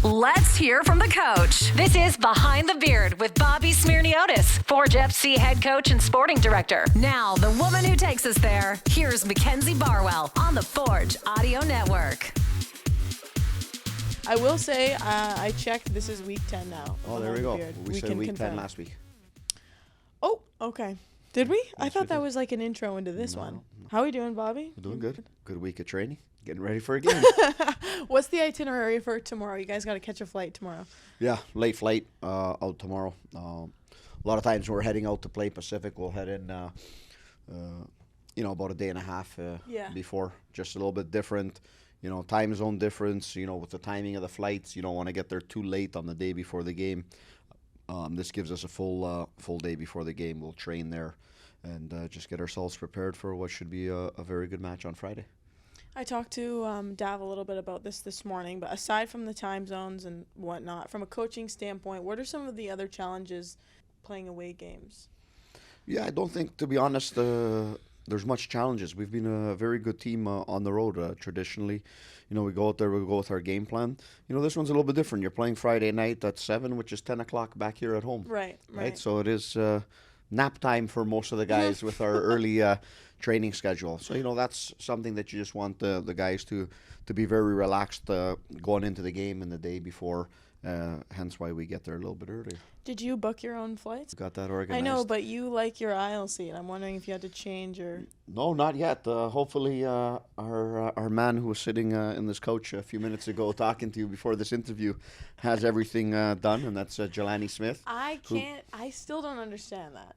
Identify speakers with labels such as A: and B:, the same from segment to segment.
A: Let's hear from the coach. This is Behind the Beard with Bobby Smirniotis, Forge FC head coach and sporting director. Now, the woman who takes us there, here's Mackenzie Barwell on the Forge Audio Network.
B: I will say, I checked, this is week 10 now.
C: Oh, there we go. We said week 10 last week.
B: Oh, okay. Did we? I thought that was like an intro into this one.
C: No.
B: How are we doing, Bobby?
C: We're doing good. Good week of training. Getting ready for a game.
B: What's the itinerary for tomorrow? You guys got to catch a flight tomorrow.
C: Yeah, late flight out tomorrow. A lot of times when we're heading out to play Pacific, we'll head in, about a day and a half before. Just a little bit different. Time zone difference, with the timing of the flights. You don't want to get there too late on the day before the game. This gives us a full day before the game. We'll train there and just get ourselves prepared for what should be a very good match on Friday.
B: I talked to Dav a little bit about this morning, but aside from the time zones and whatnot, from a coaching standpoint, what are some of the other challenges playing away games?
C: Yeah, I don't think, to be honest, there's much challenges. We've been a very good team on the road traditionally. We go out there, we go with our game plan. This one's a little bit different. You're playing Friday night at 7, which is 10 o'clock back here at home. Right. So it is nap time for most of the guys with our early training schedule. So, that's something that you just want the guys to be very relaxed going into the game and the day before. Hence why we get there a little bit earlier.
B: Did you book your own flights?
C: Got that organized.
B: I know, but you like your aisle seat. I'm wondering if you had to change or...
C: No, not yet. Hopefully our man who was sitting in this couch a few minutes ago talking to you before this interview has everything done, and that's Jelani Smith.
B: I still don't understand that.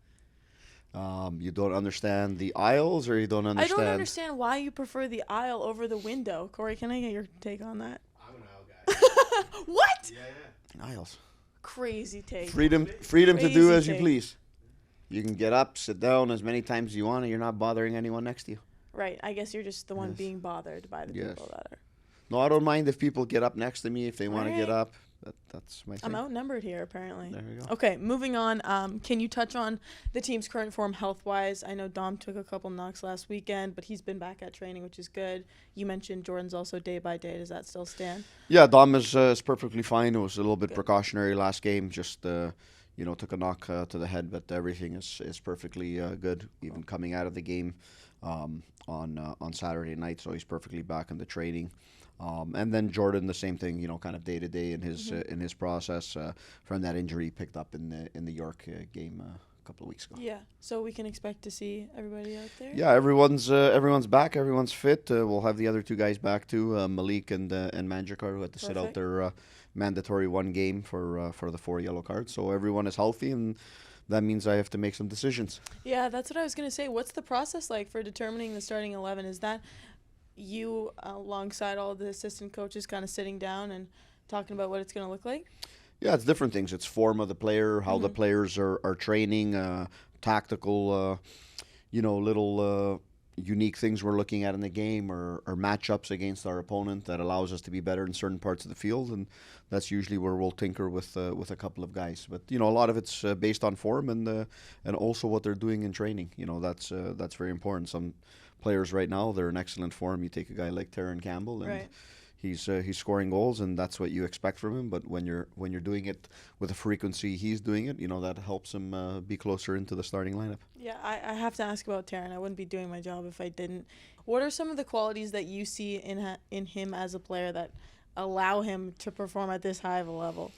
C: You don't understand the aisles, or you don't understand...
B: I don't understand why you prefer the aisle over the window. Corey, can I get your take on that?
D: I'm an aisle guy.
B: What?
D: Yeah.
C: Aisles.
B: Crazy take.
C: Freedom to do as you please. You can get up, sit down as many times as you want, and you're not bothering anyone next to you.
B: Right. I guess you're just the one being bothered by the people that are...
C: No, I don't mind if people get up next to me if they want to get up. That's my thing.
B: I'm outnumbered here, apparently.
C: There we go.
B: Okay, moving on. Can you touch on the team's current form health-wise? I know Dom took a couple knocks last weekend, but he's been back at training, which is good. You mentioned Jordan's also day by day. Does that still stand?
C: Yeah, Dom is perfectly fine. It was a little bit precautionary last game. Just took a knock to the head, but everything is perfectly good. Even coming out of the game on Saturday night, so he's perfectly back in the training. And then Jordan, the same thing, kind of day to day in his process from that injury he picked up in the York game a couple of weeks ago.
B: Yeah, so we can expect to see everybody out there.
C: Yeah, everyone's back, everyone's fit. We'll have the other two guys back too, Malik and Manjikar, who had to sit out their mandatory one game for the 4 yellow cards. So everyone is healthy, and that means I have to make some decisions.
B: Yeah, that's what I was going to say. What's the process like for determining the starting 11? Is that you alongside all the assistant coaches kind of sitting down and talking about what it's going to look like?
C: Yeah, it's different things. It's form of the player, how the players are training, tactical, little unique things we're looking at in the game or matchups against our opponent that allows us to be better in certain parts of the field, and that's usually where we'll tinker with a couple of guys. But a lot of it's based on form and also what they're doing in training. That's very important. Some players right now, they're in excellent form. You take a guy like Taron Campbell, and he's scoring goals, and that's what you expect from him. But when you're doing it with the frequency he's doing it, that helps him be closer into the starting lineup.
B: Yeah, I have to ask about Taron. I wouldn't be doing my job if I didn't. What are some of the qualities that you see in him as a player that allow him to perform at this high of a level?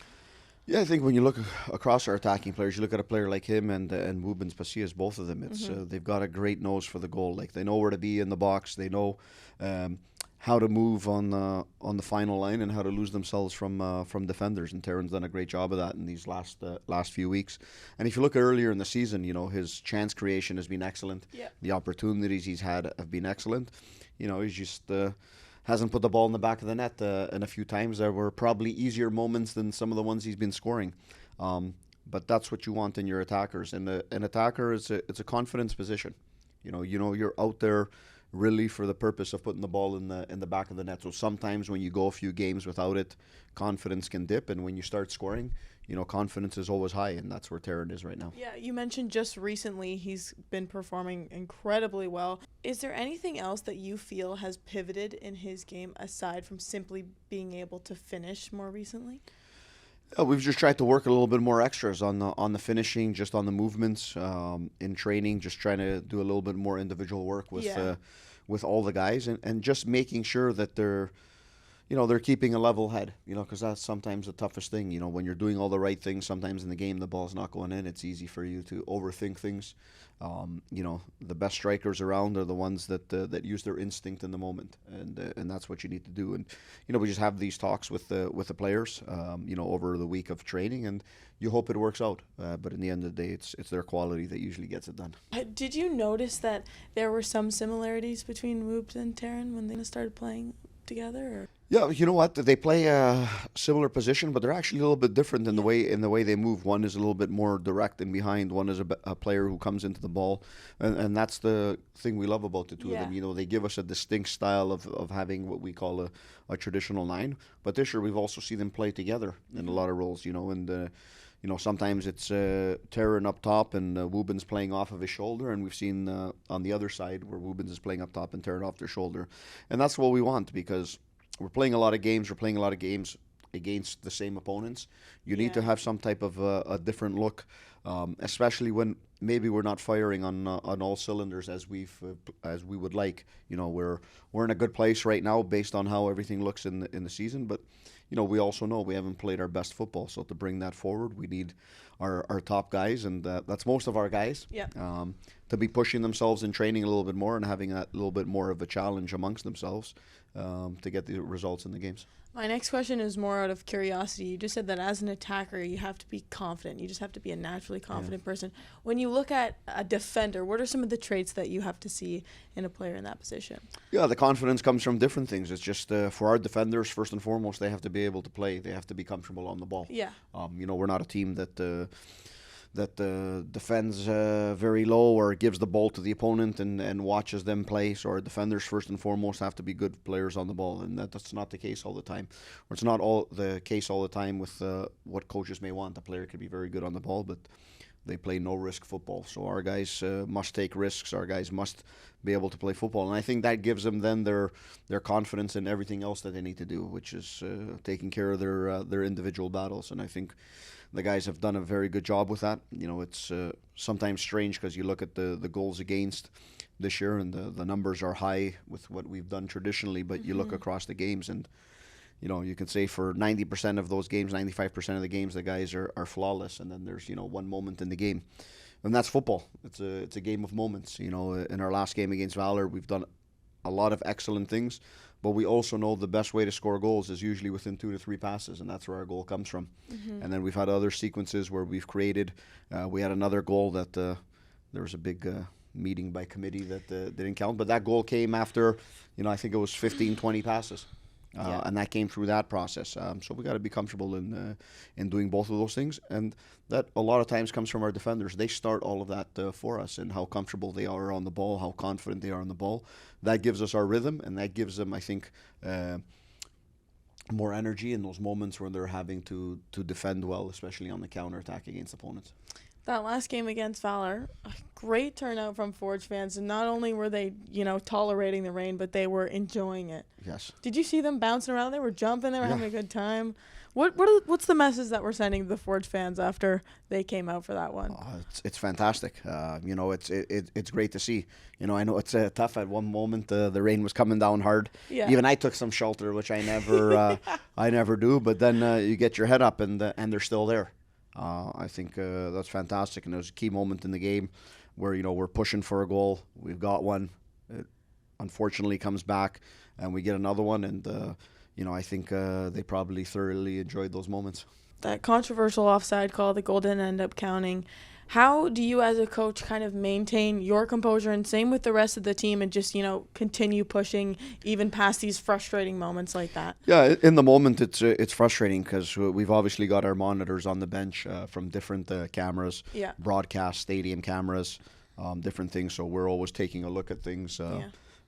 C: Yeah, I think when you look across our attacking players, you look at a player like him and Rubens Pasillas, both of them. It's they've got a great nose for the goal. Like, they know where to be in the box. They know how to move on the final line and how to lose themselves from defenders. And Taron's done a great job of that in these last few weeks. And if you look at earlier in the season, his chance creation has been excellent. Yeah. The opportunities he's had have been excellent. He's just hasn't put the ball in the back of the net in a few times. There were probably easier moments than some of the ones he's been scoring. But that's what you want in your attackers. And an attacker it's a confidence position. You're out there really for the purpose of putting the ball in the back of the net. So sometimes when you go a few games without it, confidence can dip, and when you start scoring, confidence is always high, and that's where Taryn is right now.
B: Yeah, you mentioned just recently he's been performing incredibly well. Is there anything else that you feel has pivoted in his game aside from simply being able to finish more recently?
C: We've just tried to work a little bit more extras on the finishing, just on the movements in training, just trying to do a little bit more individual work with all the guys, and just making sure that they're keeping a level head, because that's sometimes the toughest thing. When you're doing all the right things, sometimes in the game the ball's not going in. It's easy for you to overthink things. The best strikers around are the ones that use their instinct in the moment, and that's what you need to do. And we just have these talks with the players, over the week of training, and you hope it works out. But in the end of the day, it's their quality that usually gets it done.
B: Did you notice that there were some similarities between Woobs and Taryn when they started playing together? Or?
C: Yeah, you know what? They play a similar position, but they're actually a little bit different in the way they move. One is a little bit more direct and behind. One is a player who comes into the ball, and that's the thing we love about the two of them. They give us a distinct style of having what we call a traditional nine. But this year we've also seen them play together in a lot of roles. And sometimes it's Taryn up top and Woobens playing off of his shoulder, and we've seen on the other side where Woobens is playing up top and Taryn off their shoulder, and that's what we want, because we're playing a lot of games. We're playing a lot of games against the same opponents. You need to have some type of a different look, especially when maybe we're not firing on all cylinders as we would like. We're in a good place right now based on how everything looks in the season, but we also know we haven't played our best football. So to bring that forward, we need our top guys, and that's most of our guys, to be pushing themselves in training a little bit more and having a little bit more of a challenge amongst themselves to get the results in the games.
B: My next question is more out of curiosity. You just said that as an attacker, you have to be confident. You just have to be a naturally confident person. When you look at a defender, what are some of the traits that you have to see in a player in that position? Yeah,
C: the confidence comes from different things. It's just for our defenders, first and foremost, they have to be able to play. They have to be comfortable on the ball.
B: Yeah.
C: We're not a team that defends very low or gives the ball to the opponent and watches them play. So our defenders, first and foremost, have to be good players on the ball, and that's not the case all the time. Or it's not all the case all the time with what coaches may want. A player could be very good on the ball, but they play no-risk football. So our guys must take risks. Our guys must be able to play football. And I think that gives them then their confidence in everything else that they need to do, which is taking care of their individual battles. And I think the guys have done a very good job with that. It's sometimes strange because you look at the goals against this year, and the numbers are high with what we've done traditionally, but you look across the games, and you can say for 90% of those games, 95% of the games, the guys are flawless, and then there's one moment in the game, and that's football. It's a game of moments. In our last game against Valour, we've done a lot of excellent things, but we also know the best way to score goals is usually within 2 to 3 passes, and that's where our goal comes from. And then we've had other sequences where we've created. We had another goal that there was a big meeting by committee that didn't count, but that goal came after, I think it was 15, 20 passes. And that came through that process. So we got to be comfortable in doing both of those things, and that a lot of times comes from our defenders. They start all of that for us, and how comfortable they are on the ball, how confident they are on the ball. That gives us our rhythm, and that gives them, I think, more energy in those moments when they're having to defend well, especially on the counterattack against opponents.
B: That last game against Valour, a great turnout from Forge fans, and not only were they, tolerating the rain, but they were enjoying it.
C: Yes.
B: Did you see them bouncing around? They were jumping. They were having a good time. What's the message that we're sending to the Forge fans after they came out for that one?
C: It's fantastic. It's great to see. I know it's tough at one moment. The rain was coming down hard. Yeah. Even I took some shelter, which I never do. But then you get your head up, and they're still there. I think that's fantastic, and it was a key moment in the game where we're pushing for a goal. We've got one. It unfortunately comes back, and we get another one, and I think they probably thoroughly enjoyed those moments.
B: That controversial offside call, the goal didn't end up counting. How do you as a coach kind of maintain your composure, and same with the rest of the team, and just, continue pushing even past these frustrating moments like that?
C: Yeah, in the moment it's frustrating because we've obviously got our monitors on the bench from different cameras, broadcast, stadium cameras, different things. So we're always taking a look at things.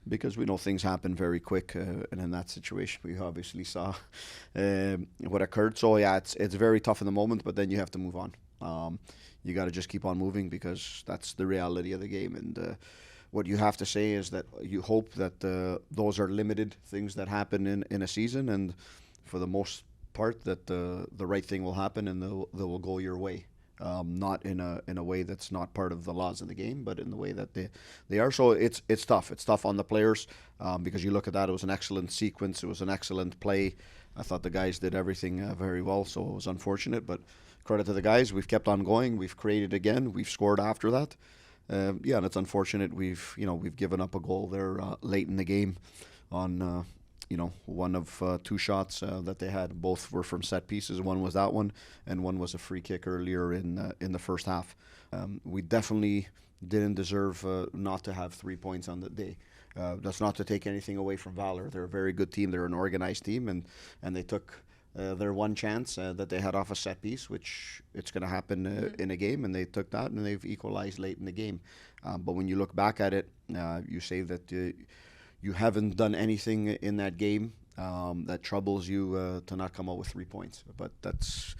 C: because we know things happen very quick, and in that situation we obviously saw what occurred. So yeah, it's very tough in the moment, but then you have to move on. You got to just keep on moving, because that's the reality of the game. And what you have to say is that you hope that those are limited things that happen in a season, and for the most part that the right thing will happen and they will go your way. Not in a way that's not part of the laws of the game, but in the way that they are. So it's tough. It's tough on the players, because you look at that, it was an excellent sequence. It was an excellent play. I thought the guys did everything very well, so it was unfortunate, but credit to the guys. We've kept on going. We've created again. We've scored after that. And it's unfortunate we've given up a goal there late in the game on one of two shots that they had. Both were from set pieces. One was that one, and one was a free kick earlier in the first half. We definitely didn't deserve not to have 3 points on the day. That's not to take anything away from Valour. They're a very good team. They're an organized team, and they took their one chance that they had off a set piece, which it's going to happen in a game, and they took that, and they've equalized late in the game. But when you look back at it, you say that you haven't done anything in that game that troubles you to not come out with 3 points. But that's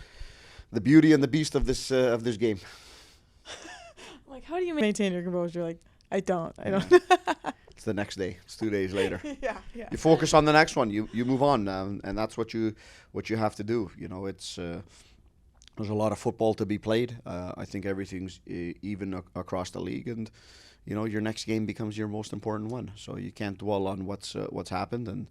C: the beauty and the beast of this game.
B: Like, how do you maintain your composure? Like, I don't.
C: It's the next day. It's 2 days later.
B: Yeah.
C: You focus on the next one. You move on, and that's what you have to do. It's there's a lot of football to be played. I think everything's even across the league, and your next game becomes your most important one. So you can't dwell on what's happened, and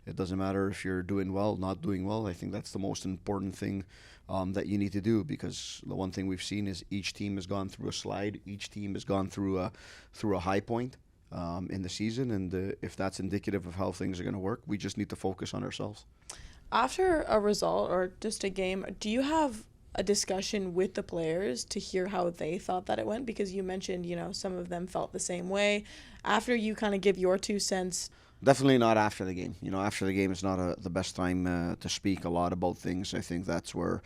C: it doesn't matter if you're doing well, not doing well. I think that's the most important thing that you need to do, because the one thing we've seen is each team has gone through a slide. Each team has gone through a high point in the season, and if that's indicative of how things are going to work, we just need to focus on ourselves.
B: After a result or just a game, do you have a discussion with the players to hear how they thought that it went? Because you mentioned, some of them felt the same way. After you kind of give your 2 cents.
C: Definitely not after the game. After the game is not the best time to speak a lot about things. I think that's where,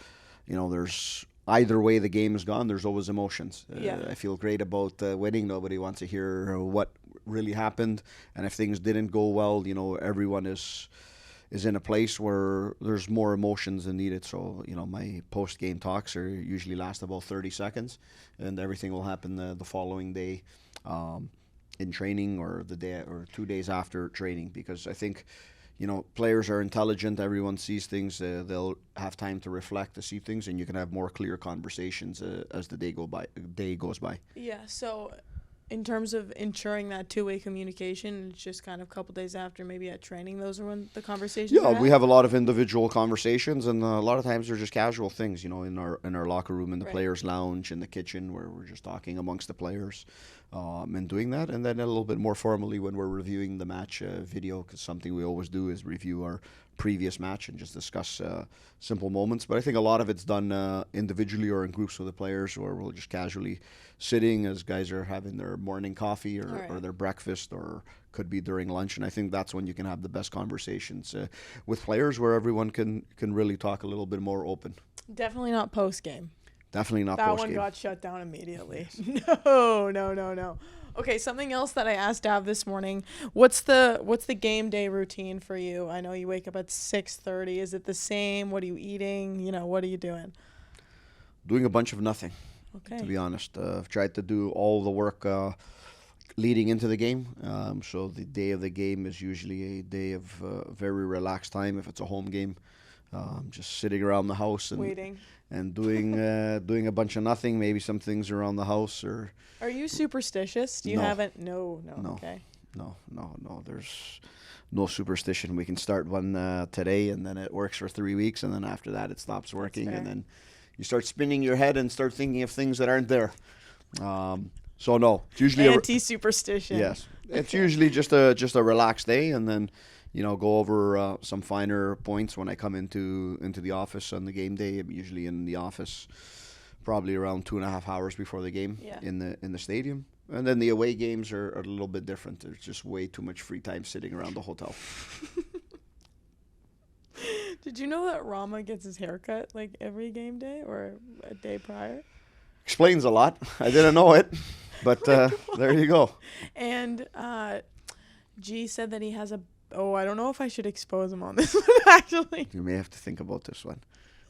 C: there's either way the game is gone, there's always emotions. I feel great about winning. Nobody wants to hear what really happened. And if things didn't go well, everyone is in a place where there's more emotions than needed. So, my post-game talks usually last about 30 seconds, and everything will happen the following day in training, or the day or 2 days after training, because I think, players are intelligent. Everyone sees things. They'll have time to reflect, to see things, and you can have more clear conversations as the day goes by.
B: Yeah, so in terms of ensuring that two-way communication, it's just kind of a couple days after, maybe at training, those are when the conversations are
C: we have a lot of individual conversations, and a lot of times they're just casual things, in our locker room, in the players' lounge, in the kitchen, where we're just talking amongst the players, and doing that. And then a little bit more formally when we're reviewing the match video, because something we always do is review our previous match and just discuss simple moments. But I think a lot of it's done individually or in groups with the players, or we'll just casually sitting as guys are having their morning coffee or their breakfast, or could be during lunch. And I think that's when you can have the best conversations with players, where everyone can really talk a little bit more open.
B: Definitely not post-game.
C: Definitely not
B: that
C: post-game.
B: That one got shut down immediately. No. Okay, something else that I asked Dav this morning. What's the game day routine for you? I know you wake up at 6:30. Is it the same? What are you eating? What are you doing?
C: Doing a bunch of nothing.
B: Okay.
C: To be honest, I've tried to do all the work leading into the game. So the day of the game is usually a day of very relaxed time. If it's a home game, just sitting around the house and
B: waiting
C: and doing a bunch of nothing. Maybe some things around the house. Or
B: are you superstitious? Do you haven't? No. Okay.
C: No. There's no superstition. We can start one today, and then it works for 3 weeks, and then after that it stops working, and then you start spinning your head and start thinking of things that aren't there. So no, it's usually
B: anti-superstition.
C: Yes, it's usually just a relaxed day, and then go over some finer points when I come into the office on the game day. I'm usually in the office probably around 2.5 hours before the game in the stadium. And then the away games are a little bit different. There's just way too much free time sitting around the hotel.
B: Did you know that Rama gets his haircut like every game day or a day prior?
C: Explains a lot. I didn't know it, but there you go.
B: And G said that he has a. Oh, I don't know if I should expose him on this one, actually.
C: You may have to think about this one.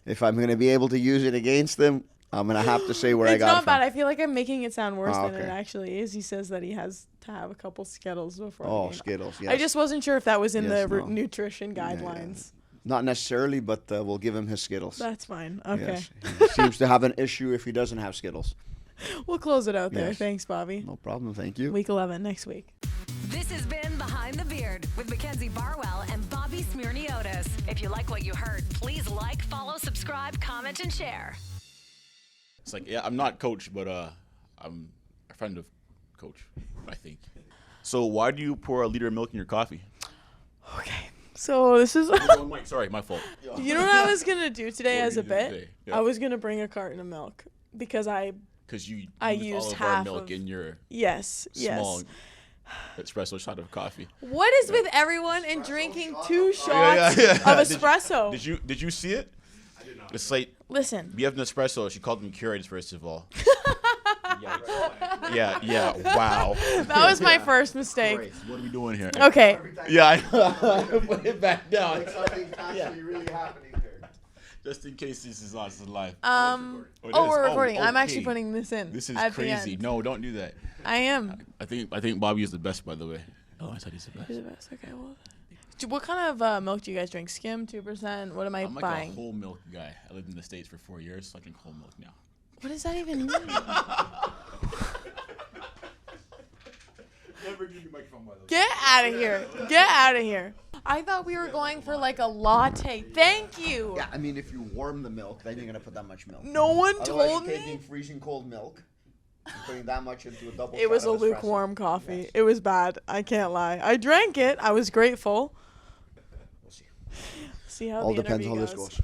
C: If I'm going to be able to use it against him, I'm going to have to say where I got it
B: It's
C: from.
B: not bad. I feel like I'm making it sound worse than
C: okay.
B: it actually is. He says that he has to have a couple Skittles before the
C: Oh,
B: game.
C: Skittles, yes.
B: I just wasn't sure if that was in
C: Yes,
B: the
C: no.
B: nutrition
C: Yeah,
B: guidelines.
C: Not necessarily, but we'll give him his Skittles.
B: That's fine. Okay.
C: Yes. He seems to have an issue if he doesn't have Skittles.
B: We'll close it out there.
C: Yes.
B: Thanks, Bobby.
C: No problem. Thank you.
B: Week 11 next week.
A: This has been Behind the Beard with Mackenzie Barwell and Bobby Smyrniotis. If you like what you heard, please like, follow, subscribe, comment, and share.
E: It's like, yeah, I'm not coach, but I'm a friend of coach, I think. So why do you pour a liter of milk in your coffee?
B: Okay. So this is.
E: Oh, Mike, sorry, my fault.
B: You know what I was gonna do today
E: What
B: as
E: were
B: a
E: you gonna do
B: bit?
E: today? Yeah.
B: I was gonna bring a carton of milk because
E: Because you
B: I
E: use
B: used
E: all of
B: half
E: our milk
B: of-
E: in your
B: yes.
E: small espresso shot of coffee.
B: What is with everyone and drinking 2 shots
E: Yeah.
B: of espresso?
E: Did you see it? I did not. It's like
B: Listen.
E: we have an espresso. She called them Keurigs first of all. yeah. Wow.
B: That was my first mistake.
C: Great.
E: What are we doing here?
B: Okay.
E: Yeah, I know. Put it back down.
C: Something's actually really happening here.
E: Just in case this is us live.
B: It is. We're recording. I'm actually
E: okay.
B: putting this in.
E: This is
B: at the
E: crazy.
B: end.
E: No, don't do that.
B: I am.
E: I think Bobby is the best, by the way. Oh, I said he's the best.
B: Who's the best? Okay, well. What kind of milk do you guys drink? Skim, 2%? What am I
E: I'm like
B: buying?
E: a whole milk guy. I lived in the States for 4 years, so I drink whole milk now.
B: What does that even mean?
E: Never give your microphone, by the way.
B: Get out of here. Get out of here. I thought we were going for like a latte. Thank you.
C: Yeah, I mean, if you warm the milk, then you're going to put that much milk.
B: No one
C: Otherwise,
B: told
C: you're taking
B: me.
C: freezing cold milk and putting that much into a double
B: It was a
C: shot of espresso.
B: lukewarm coffee.
C: Yes.
B: It was bad. I can't lie. I drank it. I was grateful.
C: We'll see.
B: See how
C: All
B: the
C: depends
B: interview
C: how this
B: goes.
C: goes.